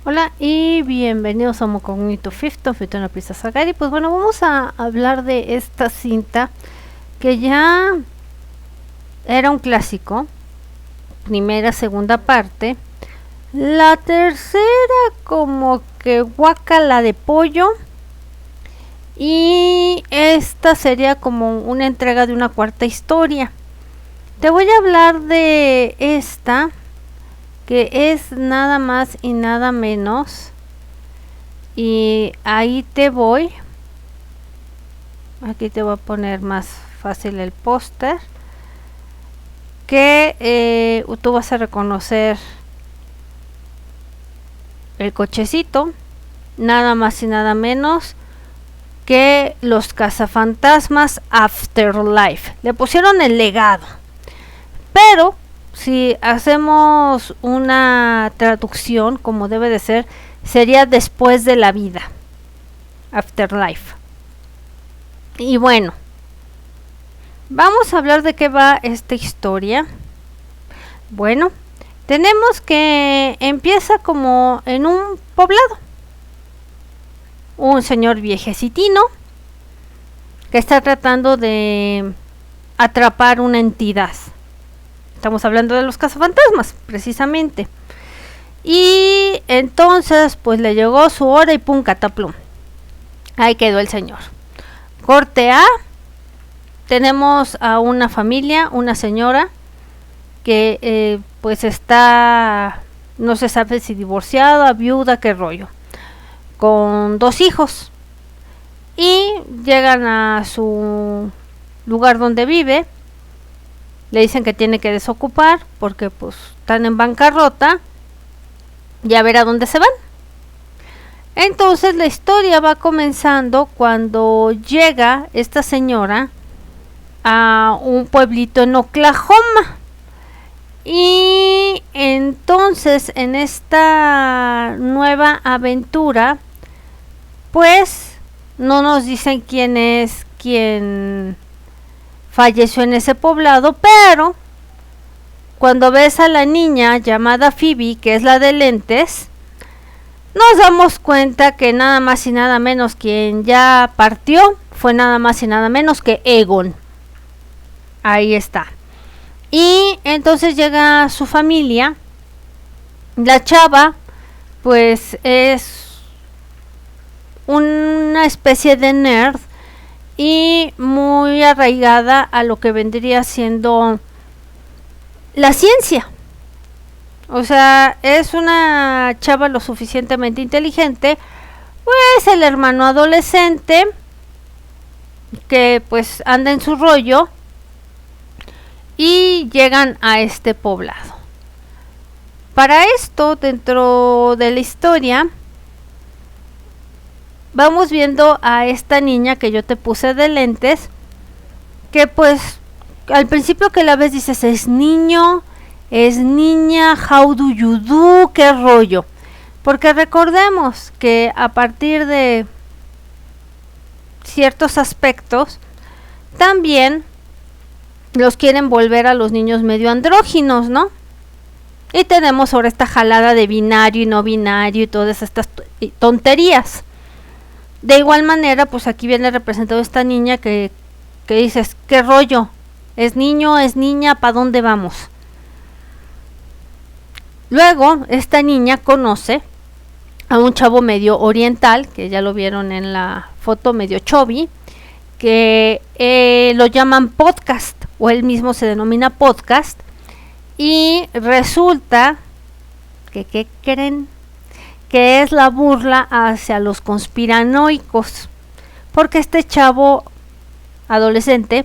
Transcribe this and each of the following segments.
Hola y bienvenidos a Mocognito Fifth, Fitona Prisa Sagari. Pues bueno, vamos a hablar de esta cinta que ya era un clásico, primera, segunda parte. La tercera como que guacala de pollo. Y esta sería como una entrega de una cuarta historia. Te voy a hablar de esta, que es nada más y nada menos, y ahí te voy, aquí te voy a poner más fácil el póster, que tú vas a reconocer el cochecito, nada más y nada menos que Los Cazafantasmas Afterlife. Le pusieron El Legado, pero si hacemos una traducción como debe de ser, sería Después de la Vida, Afterlife. Y bueno, vamos a hablar de qué va esta historia. Bueno, tenemos que empieza como en un poblado. Un señor viejecitino que está tratando de atrapar una entidad. Estamos hablando de los cazafantasmas, precisamente. Y entonces, pues le llegó su hora y pum, cataplum. Ahí quedó el señor. Corte A. Tenemos a una familia, una señora que pues está, no se sabe si divorciada, viuda, qué rollo, con 2 hijos. Y llegan a su lugar donde vive. Le dicen que tiene que desocupar porque pues están en bancarrota y a ver a dónde se van. Entonces la historia va comenzando cuando llega esta señora a un pueblito en Oklahoma. Y entonces en esta nueva aventura pues no nos dicen quién es quien falleció en ese poblado, pero cuando ves a la niña llamada Phoebe, que es la de lentes, nos damos cuenta que nada más y nada menos quien ya partió fue nada más y nada menos que Egon. Ahí está. Y entonces llega su familia. La chava pues es una especie de nerd y muy arraigada a lo que vendría siendo la ciencia. O sea, es una chava lo suficientemente inteligente. Pues el hermano adolescente que pues anda en su rollo y llegan a este poblado. Para esto, dentro de la historia, vamos viendo a esta niña que yo te puse de lentes, que pues al principio que la ves dices, es niño, es niña, how do you do, qué rollo. Porque recordemos que a partir de ciertos aspectos, también los quieren volver a los niños medio andróginos, ¿no? Y tenemos ahora esta jalada de binario y no binario y todas estas tonterías. De igual manera, pues aquí viene representado esta niña que dices, ¿qué rollo? ¿Es niño? ¿Es niña? ¿Para dónde vamos? Luego, esta niña conoce a un chavo medio oriental, que ya lo vieron en la foto, medio chubby, que lo llaman podcast, o él mismo se denomina podcast, y resulta que, ¿qué creen? Que es la burla hacia los conspiranoicos, porque este chavo adolescente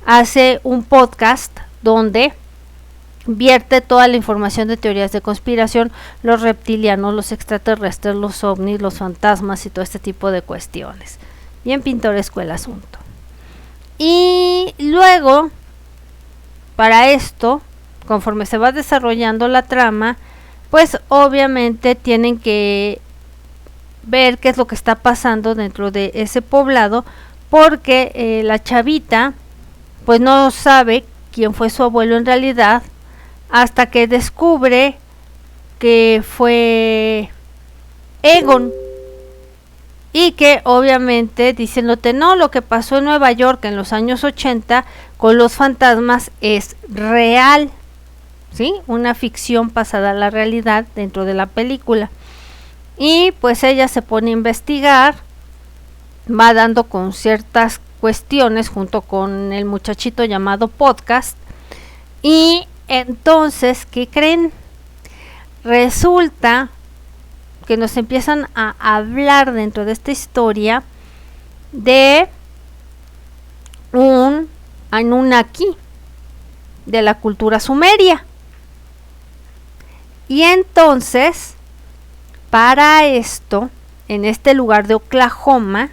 hace un podcast donde vierte toda la información de teorías de conspiración, los reptilianos, los extraterrestres, los ovnis, los fantasmas y todo este tipo de cuestiones. Bien pintoresco el asunto. Y luego, para esto, conforme se va desarrollando la trama, pues obviamente tienen que ver qué es lo que está pasando dentro de ese poblado, porque la chavita pues no sabe quién fue su abuelo en realidad, hasta que descubre que fue Egon, y que obviamente diciéndote no, lo que pasó en Nueva York en los años 80 con los fantasmas es real, ¿sí? Una ficción pasada a la realidad dentro de la película. Y pues ella se pone a investigar, va dando con ciertas cuestiones junto con el muchachito llamado Podcast. Y entonces, ¿qué creen? Resulta que nos empiezan a hablar dentro de esta historia de un Anunnaki de la cultura sumeria. Y entonces, para esto, en este lugar de Oklahoma,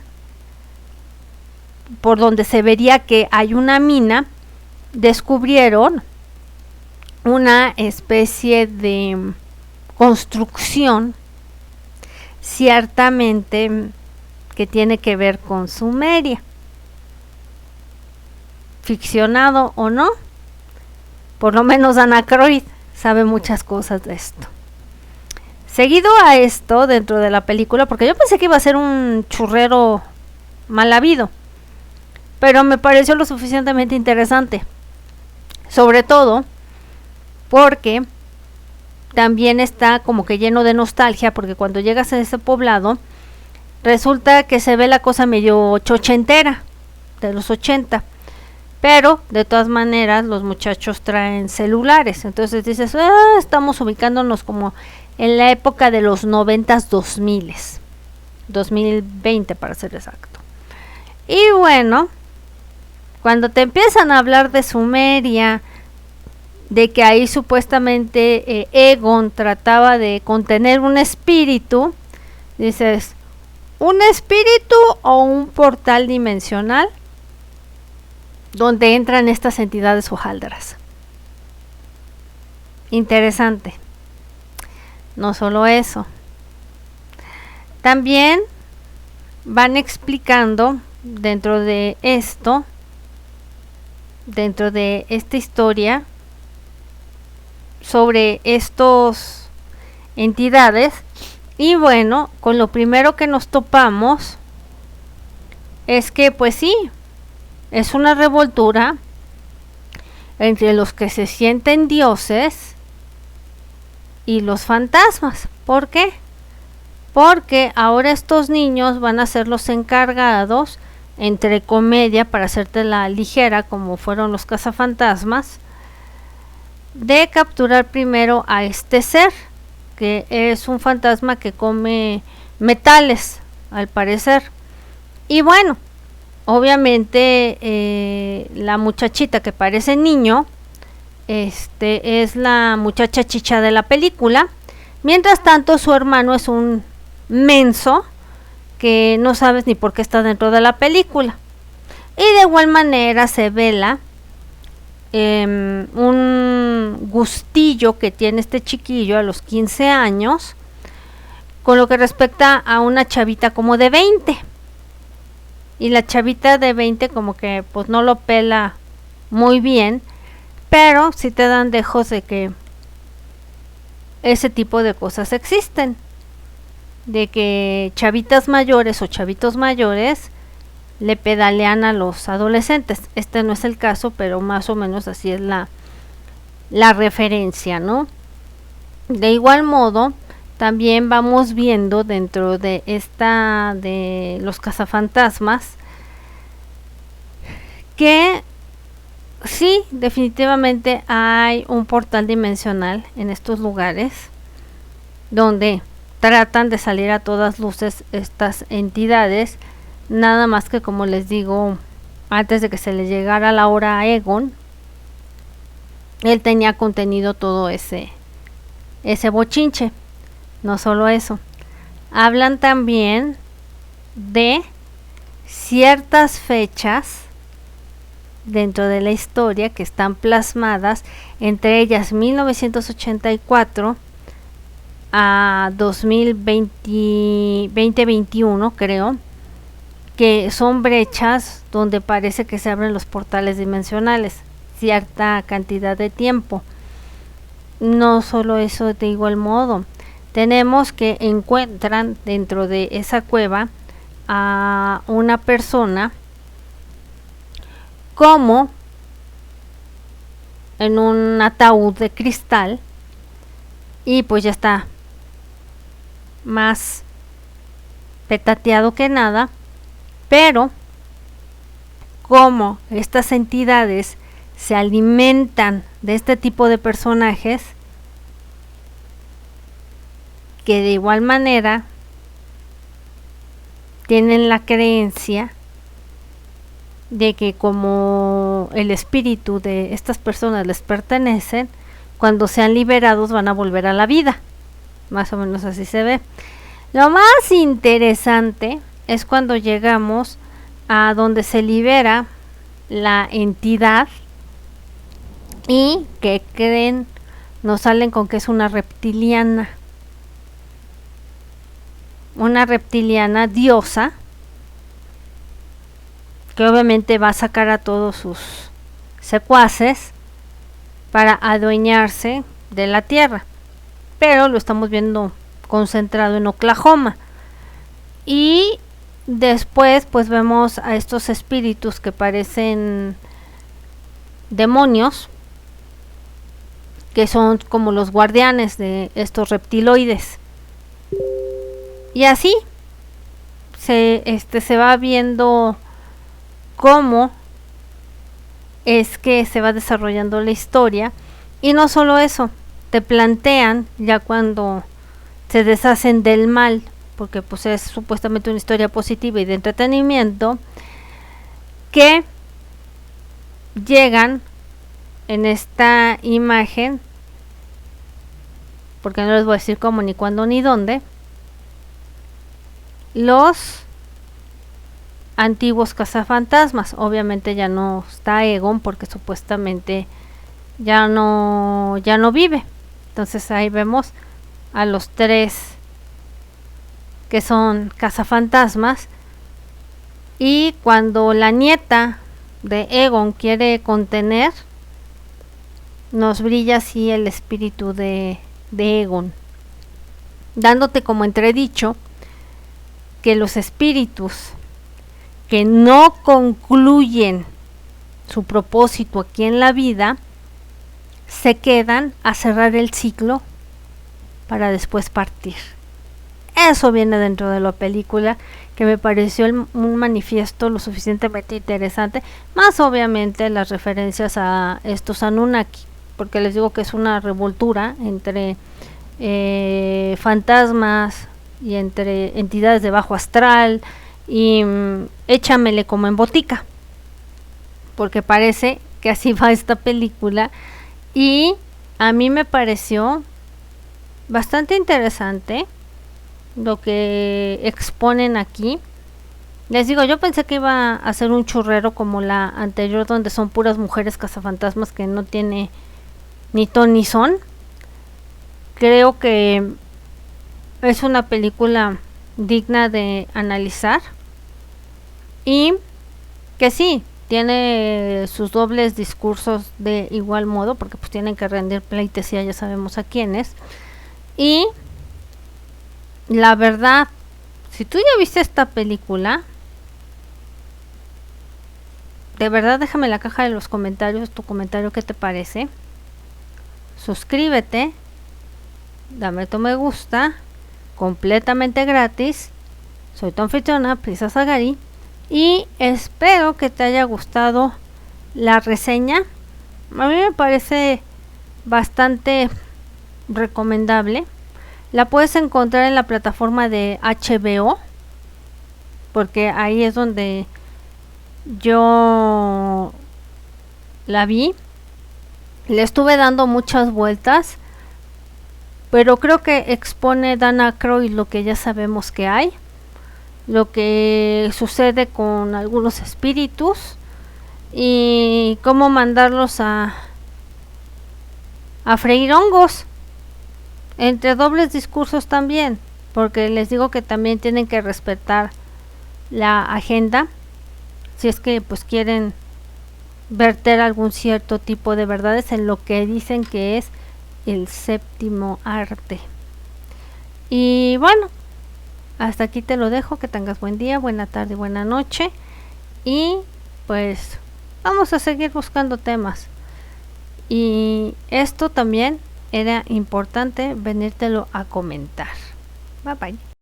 por donde se vería que hay una mina, descubrieron una especie de construcción, ciertamente que tiene que ver con Sumeria. Ficcionado o no, por lo menos Dan Aykroyd sabe muchas cosas de esto. Seguido a esto, dentro de la película, porque yo pensé que iba a ser un churrero mal habido, pero me pareció lo suficientemente interesante, sobre todo porque también está como que lleno de nostalgia, porque cuando llegas a ese poblado resulta que se ve la cosa medio chochentera de los 80, pero de todas maneras los muchachos traen celulares, entonces dices, estamos ubicándonos como en la época de los 90s, 2020 para ser exacto. Y bueno, cuando te empiezan a hablar de Sumeria, de que ahí supuestamente Egon trataba de contener un espíritu, dices, ¿un espíritu o un portal dimensional donde entran estas entidades hojaldras? Interesante. No solo eso, también van explicando dentro de esto, dentro de esta historia, sobre estos entidades. Y bueno, con lo primero que nos topamos es que pues sí, es una revoltura entre los que se sienten dioses y los fantasmas. ¿Por qué? Porque ahora estos niños van a ser los encargados, entre comedia, para hacerte la ligera, como fueron los cazafantasmas, de capturar primero a este ser, que es un fantasma que come metales, al parecer. Y bueno, obviamente la muchachita que parece niño, es la muchacha chicha de la película. Mientras tanto, su hermano es un menso que no sabes ni por qué está dentro de la película. Y de igual manera se vela un gustillo que tiene este chiquillo a los 15 años con lo que respecta a una chavita como de 20. Y la chavita de 20 como que pues no lo pela muy bien, pero sí te dan dejos de que ese tipo de cosas existen, de que chavitas mayores o chavitos mayores le pedalean a los adolescentes. Este no es el caso, pero más o menos así es la referencia, ¿no? De igual modo, también vamos viendo dentro de esta de los cazafantasmas que sí, definitivamente hay un portal dimensional en estos lugares donde tratan de salir a todas luces estas entidades, nada más que, como les digo, antes de que se le llegara la hora a Egon, él tenía contenido todo ese bochinche. No solo eso, hablan también de ciertas fechas dentro de la historia que están plasmadas, entre ellas 1984 a 2021, creo, que son brechas donde parece que se abren los portales dimensionales cierta cantidad de tiempo. No solo eso, de igual modo tenemos que encuentran dentro de esa cueva a una persona como en un ataúd de cristal, y pues ya está más petateado que nada, pero como estas entidades se alimentan de este tipo de personajes, que de igual manera tienen la creencia de que como el espíritu de estas personas les pertenecen, cuando sean liberados van a volver a la vida. Más o menos así se ve. Lo más interesante es cuando llegamos a donde se libera la entidad y que creen, nos salen con que es una reptiliana diosa, que obviamente va a sacar a todos sus secuaces para adueñarse de la tierra, pero lo estamos viendo concentrado en Oklahoma. Y después pues vemos a estos espíritus que parecen demonios, que son como los guardianes de estos reptiloides, y así se va viendo cómo es que se va desarrollando la historia. Y no solo eso, te plantean ya cuando se deshacen del mal, porque pues es supuestamente una historia positiva y de entretenimiento, que llegan en esta imagen, porque no les voy a decir cómo, ni cuándo, ni dónde, los antiguos cazafantasmas. Obviamente ya no está Egon, porque supuestamente ya no vive. Entonces ahí vemos a los tres que son cazafantasmas, y cuando la nieta de Egon quiere contener, nos brilla así el espíritu de Egon, dándote como entredicho que los espíritus que no concluyen su propósito aquí en la vida se quedan a cerrar el ciclo para después partir. Eso viene dentro de la película, que me pareció un manifiesto lo suficientemente interesante, más obviamente las referencias a estos Anunnaki, porque les digo que es una revoltura entre fantasmas y entre entidades de bajo astral, y échamele como en botica, porque parece que así va esta película. Y a mí me pareció bastante interesante lo que exponen aquí. Les digo, yo pensé que iba a ser un churrero como la anterior, donde son puras mujeres cazafantasmas que no tiene ni ton ni son. Creo que es una película digna de analizar, y que sí tiene sus dobles discursos de igual modo, porque pues tienen que rendir pleitesía, ya sabemos a quiénes. Y la verdad, si tú ya viste esta película, de verdad déjame en la caja de los comentarios tu comentario, qué te parece. Suscríbete, dame tu me gusta, completamente gratis. Soy tu anfitriona, Prisa Sagari, y espero que te haya gustado la reseña. A mí me parece bastante recomendable. La puedes encontrar en la plataforma de HBO, porque ahí es donde yo la vi. Le estuve dando muchas vueltas, pero creo que expone Dan Aykroyd lo que ya sabemos que hay, lo que sucede con algunos espíritus y cómo mandarlos a freír hongos, entre dobles discursos también, porque les digo que también tienen que respetar la agenda si es que pues quieren verter algún cierto tipo de verdades en lo que dicen que es el séptimo arte. Y bueno, hasta aquí te lo dejo, que tengas buen día, buena tarde, buena noche. Y pues vamos a seguir buscando temas. Y esto también era importante venírtelo a comentar. Bye bye.